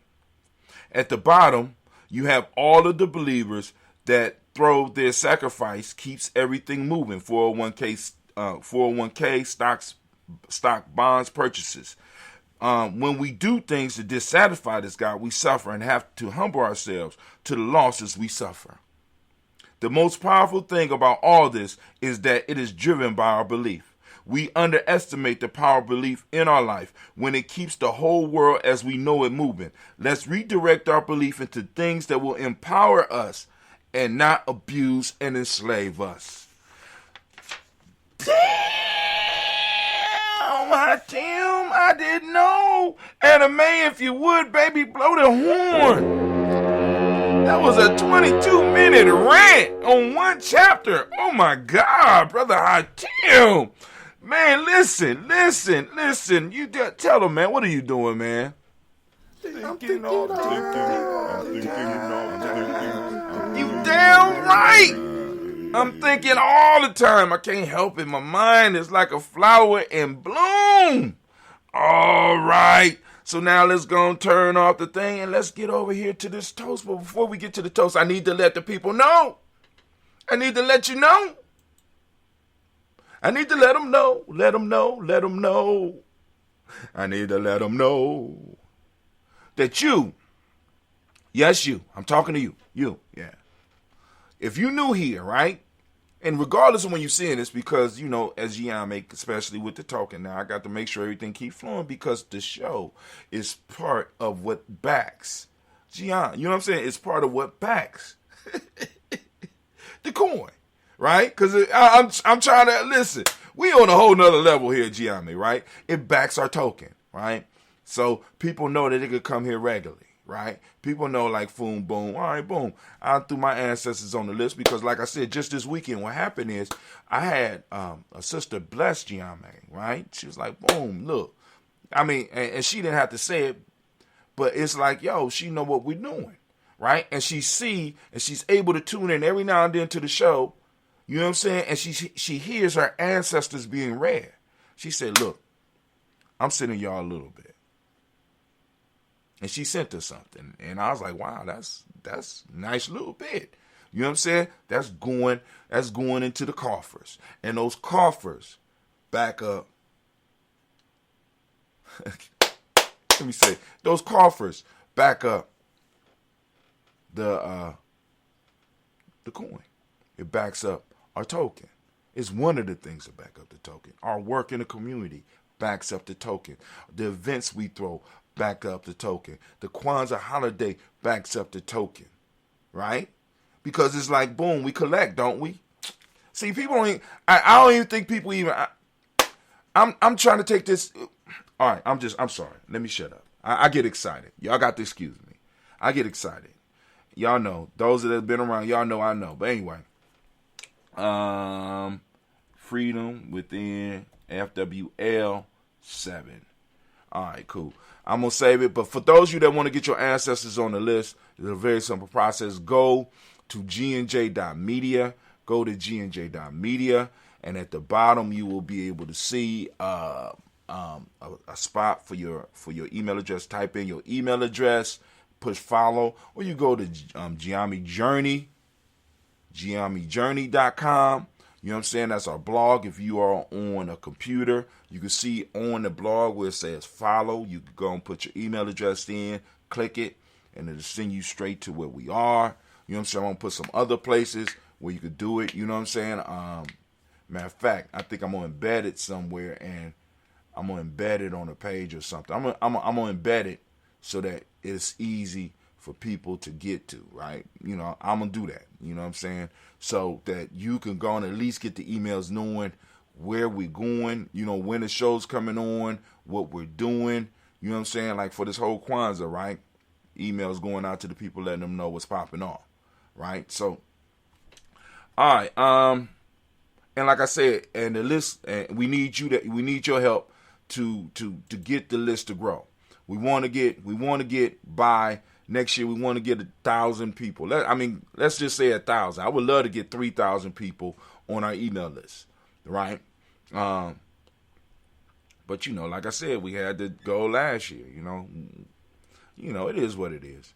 At the bottom, you have all of the believers that throw their sacrifice, keeps everything moving. 401k, stock bonds, purchases. When we do things to dissatisfy this God, we suffer and have to humble ourselves to the losses we suffer. The most powerful thing about all this is that it is driven by our belief. We underestimate the power of belief in our life when it keeps the whole world as we know it moving. Let's redirect our belief into things that will empower us and not abuse and enslave us. Damn, I didn't know. Anime, if you would, baby, blow the horn. That was a 22-minute rant on one chapter. Oh my God, brother Hatim. Man, listen. You tell them, man, what are you doing, man? thinking all the time. You damn right. I'm thinking all the time. I can't help it. My mind is like a flower in bloom. All right. So now let's go and turn off the thing and let's get over here to this toast. But before we get to the toast, I need to let the people know. I need to let you know. I need to let them know. Let them know. Let them know. I need to let them know that you, yes, you, I'm talking to you, yeah. If you new here, right? And regardless of when you're seeing this, because, you know, as Gye-Nyame, especially with the talking now, I got to make sure everything keeps flowing because the show is part of what backs Gye-Nyame. You know what I'm saying? It's part of what backs the coin, right? Because I'm trying to, listen, we on a whole nother level here at Gye-Nyame, right? It backs our token, right? So people know that they could come here regularly. Right? People know like boom, boom. All right, boom. I threw my ancestors on the list because, like I said, just this weekend, what happened is I had a sister bless Gye-Nyame, right? She was like, boom, look. I mean, and she didn't have to say it, but it's like, yo, she know what we're doing, right? And she's able to tune in every now and then to the show, you know what I'm saying? And she hears her ancestors being read. She said, look, I'm sending y'all a little bit. And she sent us something. And I was like, wow, that's a nice little bit. You know what I'm saying? That's going into the coffers. And those coffers back up. Let me say, those coffers back up the coin. It backs up our token. It's one of the things that back up the token. Our work in the community backs up the token. The events we throw back up the token. The Kwanzaa holiday backs up the token, right? Because it's like, boom, we collect, don't we? See, people don't even, I don't even think people even, I'm trying to take this, all right, I'm sorry. Let me shut up. I get excited. Y'all got to excuse me. I get excited. Y'all know, those that have been around, y'all know I know. But anyway, Freedom Within FWL 7. All right, cool. I'm going to save it. But for those of you that want to get your ancestors on the list, it's a very simple process. Go to gnj.media. Go to gnj.media. And at the bottom, you will be able to see a spot for your email address. Type in your email address. Push follow. Or you go to Gye-Nyame Journey. GyeNyameJourney.com. You know what I'm saying? That's our blog. If you are on a computer, you can see on the blog where it says follow. You can go and put your email address in, click it, and it'll send you straight to where we are. You know what I'm saying? I'm going to put some other places where you could do it. You know what I'm saying? Matter of fact, I think I'm going to embed it somewhere, and I'm going to embed it on a page or something. I'm going to embed it so that it's easy for people to get to, right? You know, I'm going to do that. You know what I'm saying? So that you can go and at least get the emails knowing where we're going, you know, when the show's coming on, what we're doing. You know what I'm saying? Like for this whole Kwanzaa, right? Emails going out to the people, letting them know what's popping off, right? So, all right. And like I said, and the list, and we need your help to get the list to grow. We want to get by next year. We want to get 1,000 people. Let's just say 1,000. I would love to get 3,000 people on our email list, right? But you know, like I said, we had to go last year. You know, it is what it is.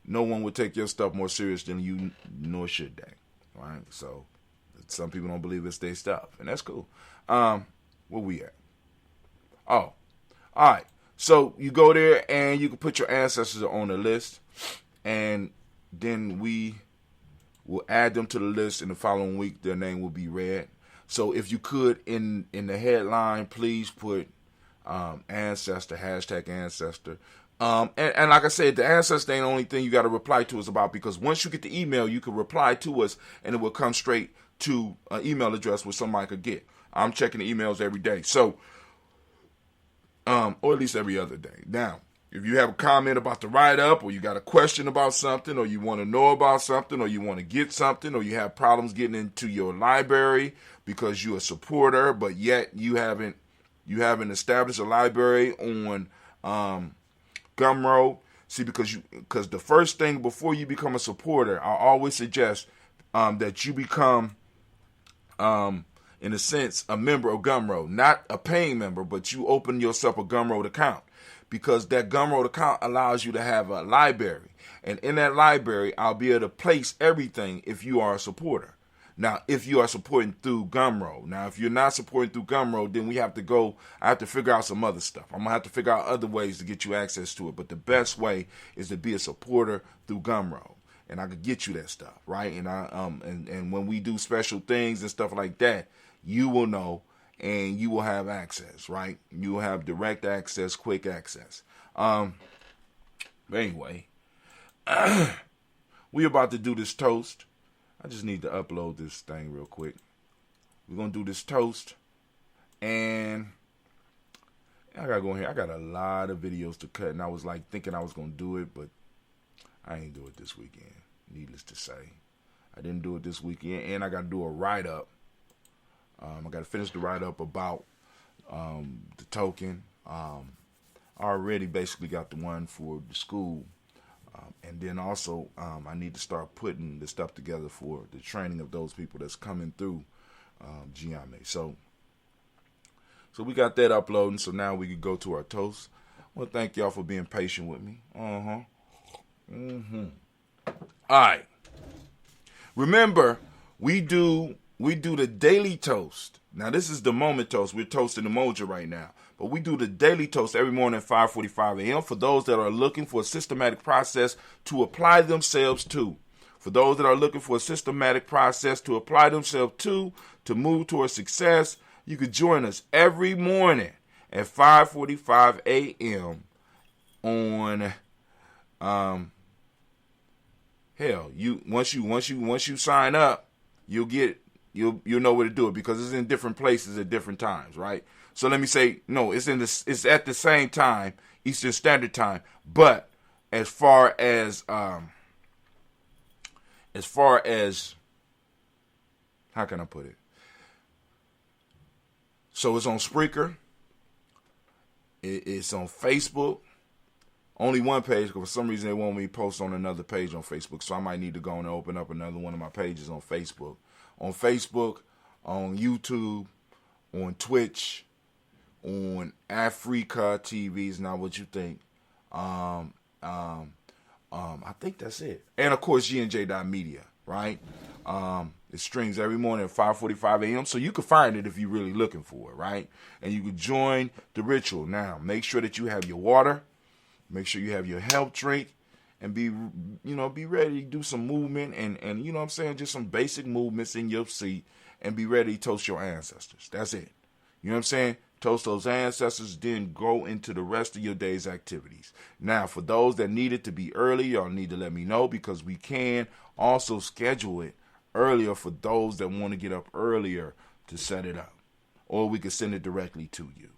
No one would take your stuff more serious than you, nor should they, right? So some people don't believe it's their stuff, and that's cool. Where we at? Oh, all right. So you go there and you can put your ancestors on the list, and then we will add them to the list. In the following week, their name will be read. So if you could, in the headline, please put ancestor, #ancestor. And like I said, the ancestor ain't the only thing you got to reply to us about, because once you get the email, you can reply to us, and it will come straight to an email address where somebody could get. I'm checking the emails every day. So, or at least every other day. Now, if you have a comment about the write-up, or you got a question about something, or you want to know about something, or you want to get something, or you have problems getting into your library because you're a supporter, but yet you haven't established a library on Gumroad, See, because the first thing before you become a supporter, I always suggest that you become, in a sense, a member of Gumroad. Not a paying member, but you open yourself a Gumroad account. Because that Gumroad account allows you to have a library. And in that library, I'll be able to place everything if you are a supporter. Now, if you are supporting through Gumroad. Now, if you're not supporting through Gumroad, then I have to figure out some other stuff. I'm going to have to figure out other ways to get you access to it. But the best way is to be a supporter through Gumroad. And I could get you that stuff, right? And and when we do special things and stuff like that, you will know and you will have access, right? You will have direct access, quick access. But anyway, we about to do this toast. I just need to upload this thing real quick. We're going to do this toast. And I got to go in here. I got a lot of videos to cut. And I was like thinking I was going to do it. But I ain't do it this weekend. Needless to say. I didn't do it this weekend. And I got to do a write-up. I got to finish the write-up about the token. I already basically got the one for the school. And then also, I need to start putting the stuff together for the training of those people that's coming through Gye-Nyame. So we got that uploading. So now we can go to our toast. Well, thank y'all for being patient with me. All right. Remember, we do the daily toast. Now, this is the moment toast. We're toasting Umoja right now. But we do the daily toast every morning at 5:45 a.m. for those that are looking for a systematic process to apply themselves to. For those that are looking for a systematic process to apply themselves to move towards success, you could join us every morning at 5:45 a.m. on once you sign up, you'll know where to do it because it's in different places at different times, right? So let me say, no, it's at the same time, Eastern Standard Time. But as far as how can I put it? So it's on Spreaker. It's on Facebook. Only one page, because for some reason they want me to post on another page on Facebook. So I might need to go and open up another one of my pages on Facebook. On Facebook, on YouTube, on Twitch, on Africa TV is not what you think. I think that's it. And of course, GNJ.media, right? It streams every morning at 5:45 a.m. So you can find it if you're really looking for it, right? And you can join the ritual. Now, make sure that you have your water. Make sure you have your health drink. And be ready to do some movement and you know what I'm saying, just some basic movements in your seat and be ready to toast your ancestors. That's it. You know what I'm saying? Toast those ancestors, then go into the rest of your day's activities. Now, for those that need it to be early, y'all need to let me know because we can also schedule it earlier for those that want to get up earlier to set it up. Or we can send it directly to you.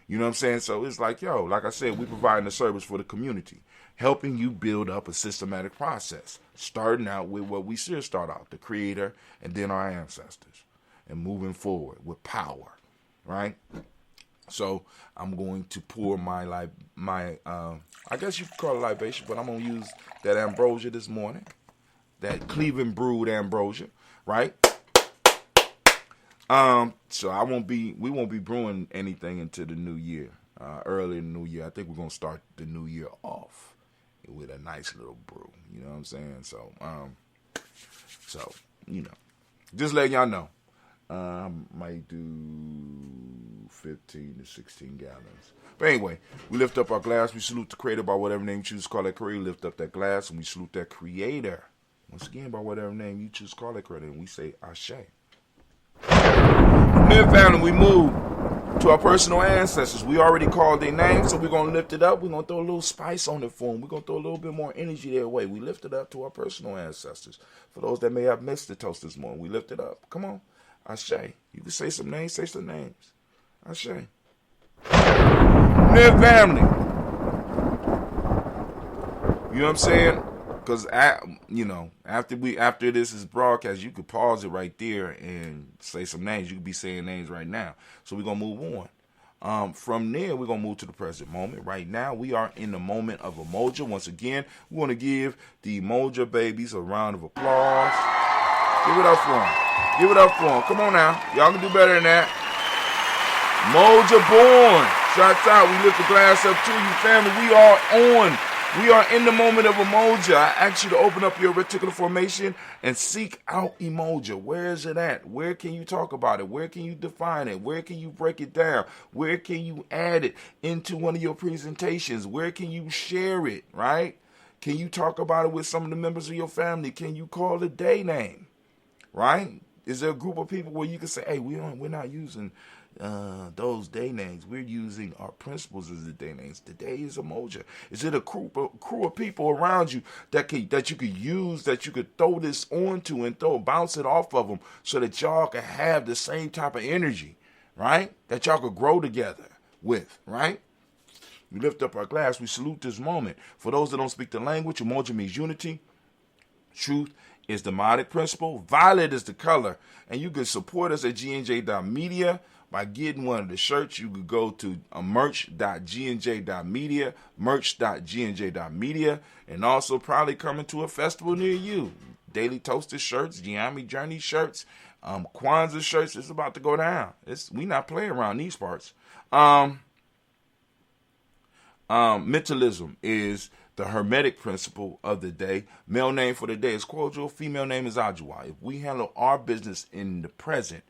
You know what I'm saying? So it's like, like I said, we're providing a service for the community, helping you build up a systematic process, starting out with what we should start out, the creator and then our ancestors, and moving forward with power, right? So I'm going to pour my I guess you could call it libation, but I'm going to use that ambrosia this morning, that Cleveland brewed ambrosia, right? So we won't be brewing anything into the new year, early in the new year. I think we're going to start the new year off with a nice little brew. You know what I'm saying? So, just letting y'all know. I might do 15 to 16 gallons. But anyway, we lift up our glass. We salute the creator by whatever name you choose to call that creator. Lift up that glass and we salute that creator. Once again, by whatever name you choose to call that creator. And we say Ashe. From there, family, we move to our personal ancestors. We already called their names, so we're going to lift it up. We're going to throw a little spice on it for them. We're going to throw a little bit more energy their way. We lift it up to our personal ancestors. For those that may have missed the toast this morning, we lift it up. Come on. Ashe. You can say some names. Say some names. Ashe. From there, family. You know what I'm saying? Because, after this is broadcast, you could pause it right there and say some names. You could be saying names right now. So we're going to move From there, we're going to move to the present moment. Right now, we are in the moment of Umoja. Once again, we want to give the Umoja babies a round of applause. Give it up for them. Give it up for them. Come on now. Y'all can do better than that. Umoja born. Shouts out. We lift the glass up to you, family. We are on. We are in the moment of Umoja. I ask you to open up your reticular formation and seek out Umoja. Where is it at? Where can you talk about it? Where can you define it? Where can you break it down? Where can you add it into one of your presentations? Where can you share it, right? Can you talk about it with some of the members of your family? Can you call a day name, right? Is there a group of people where you can say, hey, we're not using those day names. We're using our principles as the day names. Today is Umoja. Is it a crew of people around you that you could use, that you could throw this onto and bounce it off of them so that y'all can have the same type of energy, right? That y'all could grow together with, right? We lift up our glass. We salute this moment. For those that don't speak the language, Umoja means unity. Truth is the modic principle. Violet is the color. And you can support us at gnj.media. By getting one of the shirts, you could go to merch.gnj.media, merch.gnj.media, and also probably coming to a festival near you. Daily Toaster shirts, Gye-Nyame Journey shirts, Kwanzaa shirts. It's about to go down. We not playing around these parts. Mentalism is the hermetic principle of the day. Male name for the day is Kojo. Female name is Ajua. If we handle our business in the present,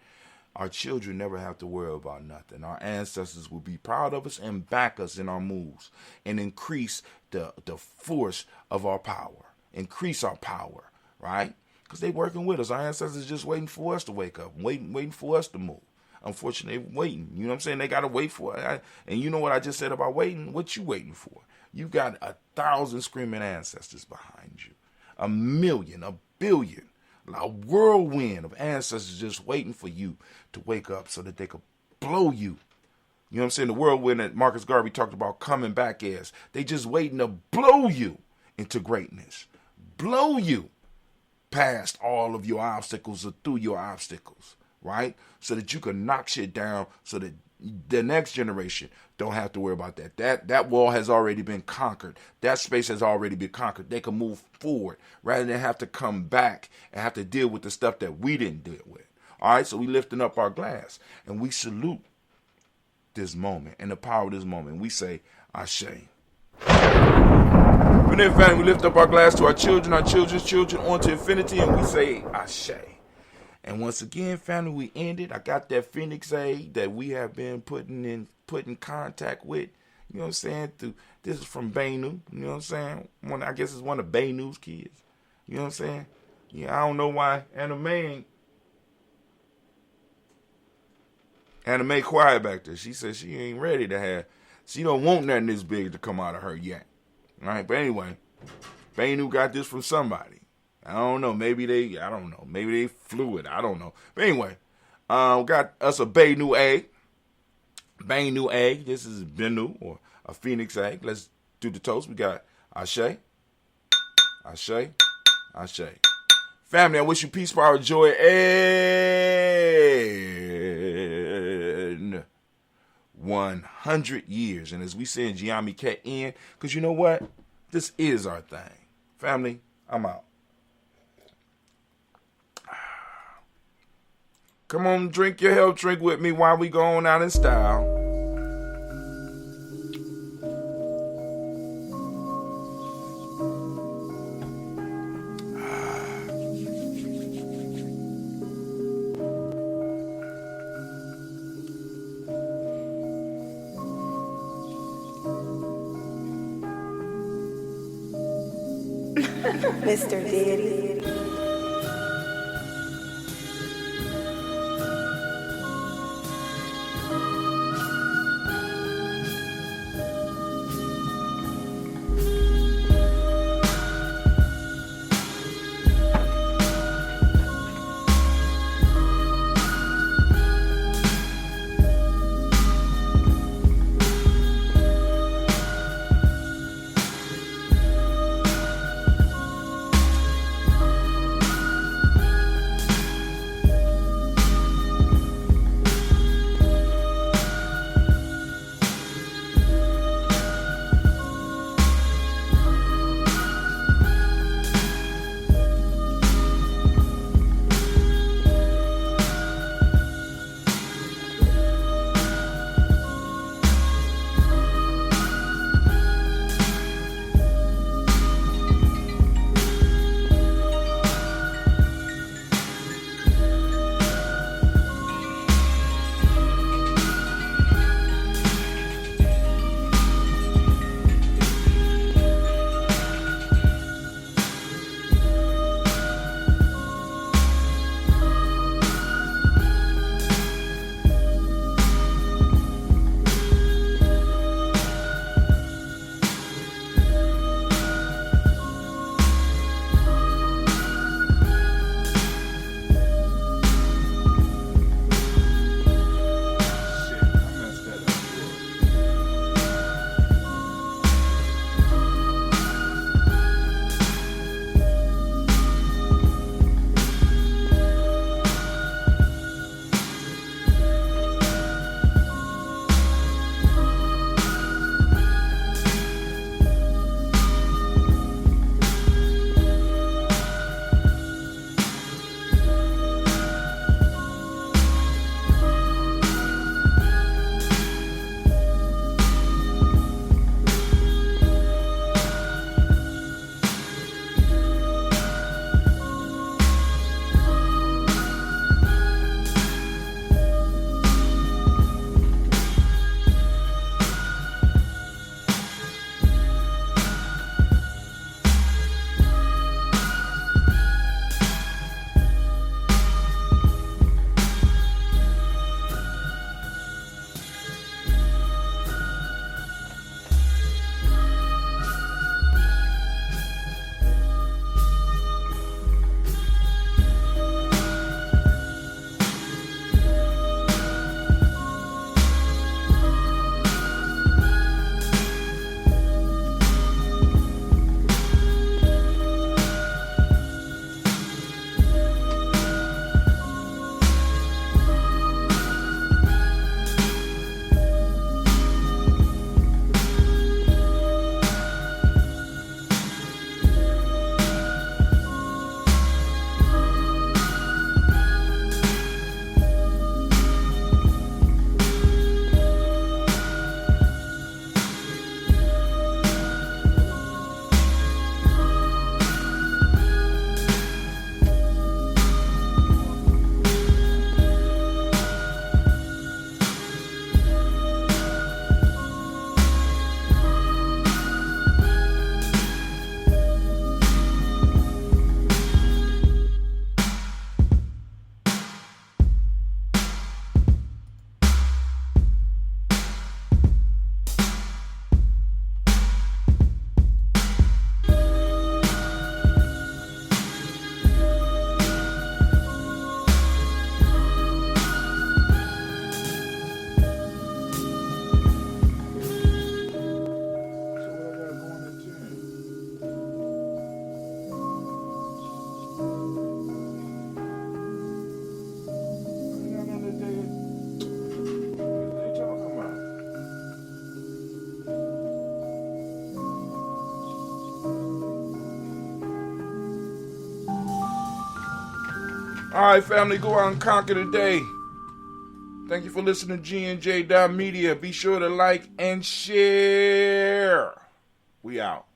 our children never have to worry about nothing. Our ancestors will be proud of us and back us in our moves and increase the force of our power. Increase our power, right? Because they're working with us. Our ancestors just waiting for us to wake up, waiting for us to move. Unfortunately, they're waiting. You know what I'm saying? They got to wait for it. And you know what I just said about waiting? What you waiting for? You got 1,000 screaming ancestors behind you. 1 million, 1 billion. A whirlwind of ancestors just waiting for you to wake up so that they could blow you. You know what I'm saying? The whirlwind that Marcus Garvey talked about coming back as. They just waiting to blow you into greatness. Blow you past all of your obstacles or through your obstacles, right? So that you can knock shit down so that the next generation don't have to worry about that. That wall has already been conquered. That space has already been conquered. They can move forward rather than have to come back and have to deal with the stuff that we didn't deal with. All right, so we lifting up our glass and we salute this moment and the power of this moment. We say, Ashe. From there, family, we lift up our glass to our children, our children's children, on to infinity, and we say, Ashe. And once again, family, we ended. I got that Phoenix egg that we have been put in contact with. You know what I'm saying? This is from Bainu. You know what I'm saying? I guess it's one of Bainu's kids. You know what I'm saying? Yeah, I don't know why Anime quiet back there. She said she ain't ready to have. She don't want nothing this big to come out of her yet. All right, but anyway, Bainu got this from somebody. I don't know. Maybe they flew it. I don't know. But anyway, got us a Bainu egg. Bainu egg. This is Benu or a Phoenix egg. Let's do the toast. We got Ashe, Ashe, Ashe. Family, I wish you peace, power, joy, and 100 years. And as we say in Gye-Nyame Ket in, because you know what? This is our thing. Family, I'm out. Come on, drink your health drink with me while we going out in style. Mr. Diddy. All right, family, go out and conquer the day. Thank you for listening to G&J Media. Be sure to like and share. We out.